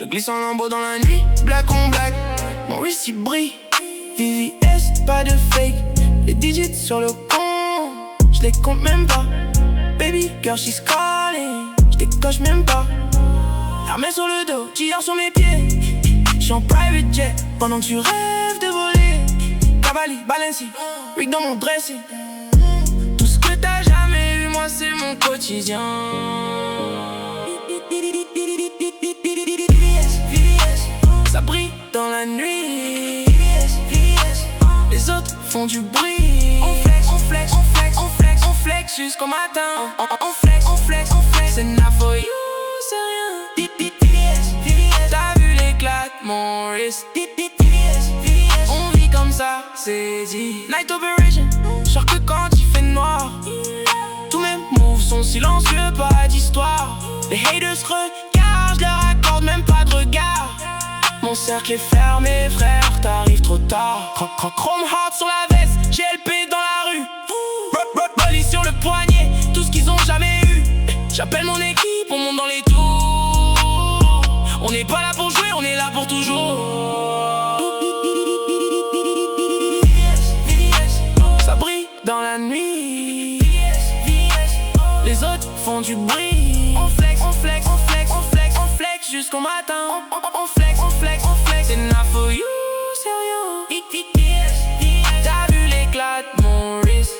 Je glisse en lambeau dans la nuit, black on black. Mon wrist il brille, VVS, pas de fake. Les digits sur le compte, je les compte même pas. Baby girl she's calling, je décoche même pas. Armée sur le dos, tireur sur mes pieds. J'suis en private jet, pendant que tu rêves de voler. Cavalli, Balenci, Rick dans mon dressing. Tout ce que t'as jamais eu, moi c'est mon quotidien. Ça brille dans la nuit. Les autres font du bruit. On flex, on flex, on flex, on flex, on flex jusqu'au matin. On flex, on flex, on flex. C'est na for you, c'est rien. T'as vu l'éclat de mon wrist. On vit comme ça, c'est dit. Night operation, genre que quand il fait noir. Tous mes moves sont silencieux, pas d'histoire. Les haters regardent, je leur accorde même pas de regard. Mon cercle est fermé, frère, t'arrives trop tard. Chrome heart sur la veste, GLP dans la rue. Rollie sur le poignet, tout ce qu'ils ont jamais eu. J'appelle mon équipe, on monte dans les tours. On n'est pas là pour jouer, on est là pour toujours. Ça brille dans la nuit. Les autres font du bruit. On flex, on flex, on flex, on flex, on flex jusqu'au matin. On flex, on flex, on flex. C'est na for you, c'est rien. T'as vu l'éclat de mon wrist.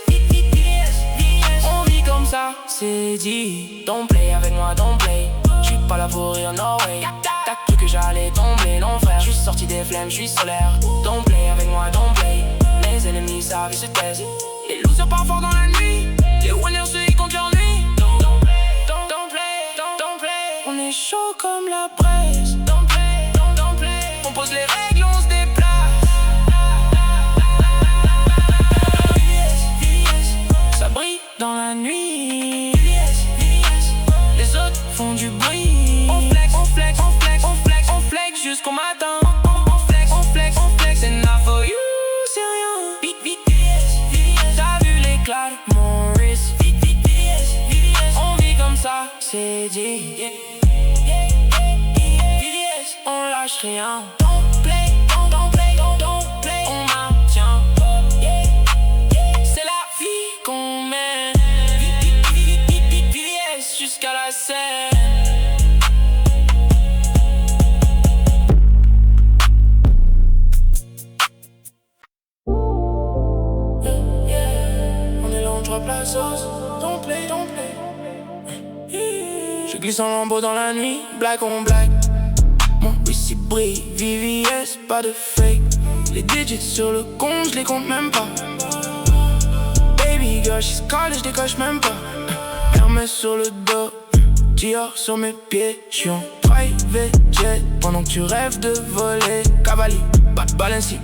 On vit comme ça, c'est dit. Don't play avec moi, don't play. J'suis pas là pour rire, no way. T'as cru que j'allais tomber, non frère. J'suis sorti des flammes, j'suis solaire. Don't play avec moi, don't play. Mes ennemis savent, ils se taisent. Les losers partent fort dans la nuit. Les winners ceux qui comptent leur nuit. On est chaud comme la presse. Don't play. On pose les règles, on se déplace. Ça brille dans la nuit. Les autres font du bruit. On flex, on flex, on flex, on flex, on flex jusqu'au matin. On flex, on flex, on flex. C'est na for you, c'est rien. T'as vu l'éclat de mon wrist. On vit comme ça, c'est dit. On lâche rien. Don't play, don't play, don't play. On maintient. C'est la vie qu'on mène. VVS jusqu'à la scène. On est là, on drop la sauce. Don't play, don't play. Je glisse en lambeau dans la nuit, black on black. Mon wrist il brille, VVS, pas de fake. Les digits sur le compte, je les compte même pas. Baby girl, she's calling, je décoche même pas. Hermès sur le dos, Dior sur mes pieds. J'suis en private jet, pendant que tu rêves de voler. Cavalli, Balenci,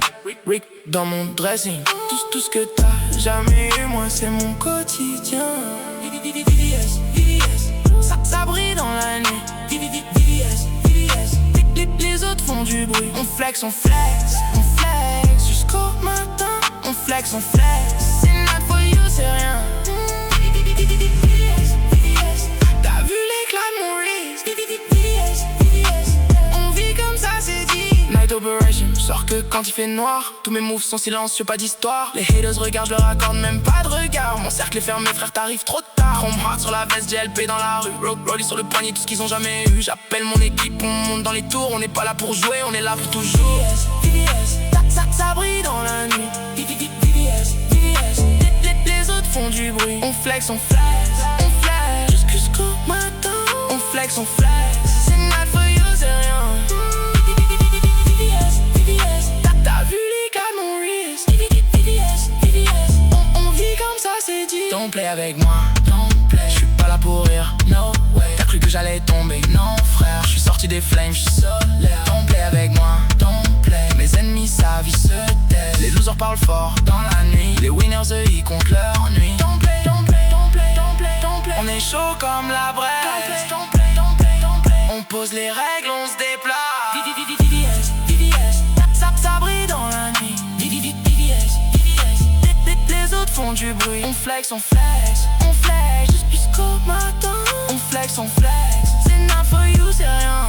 Rick dans mon dressing. Tout ce que t'as jamais eu, moi c'est mon quotidien. Ça brille dans la nuit. Les autres font du bruit. On flex, on flex, on flex jusqu'au matin. On flex, on flex. C'est not for you, c'est rien. T'as vu l'éclat de mon wrist. On vit comme ça, c'est dit. Night operation, sors que quand il fait noir. Tous mes moves sont silencieux, pas d'histoire. Les haters regardent, je leur accorde même pas de regard. Mon cercle est fermé, frère, t'arrives trop tard. Chrome heart sur la veste, GLP dans la rue. Rollie sur le poignet, tout ce qu'ils ont jamais eu. J'appelle mon équipe, on monte dans les tours. On n'est pas là pour jouer, on est là pour toujours. Ça brille dans la nuit. Les autres font du bruit. On flex, on flex, on flex jusqu'au matin. On flex, on flex. C'est not for you, c'est rien. T'as vu les gars de mon wrist. On vit comme ça, c'est dit. Don't play avec moi, don't play. J'suis pas là pour rire, no way. T'as cru que j'allais tomber, non frère. J'suis sorti des flammes, j'suis solaire. Don't play avec moi, don't play. Mes ennemis savent, ils se taisent. Les losers parlent fort dans la nuit. Les winners eux ils comptent leur nuit. Don't play, don't play, don't play, don't play, don't play. On est chaud comme la braise. Don't play, don't play, don't play. On pose les règles, on se déplace. Ça brille dans la nuit. Les autres font du bruit. On flex, on flex, on flex jusqu'au matin. On flex, on flex. C'est not for you, c'est rien.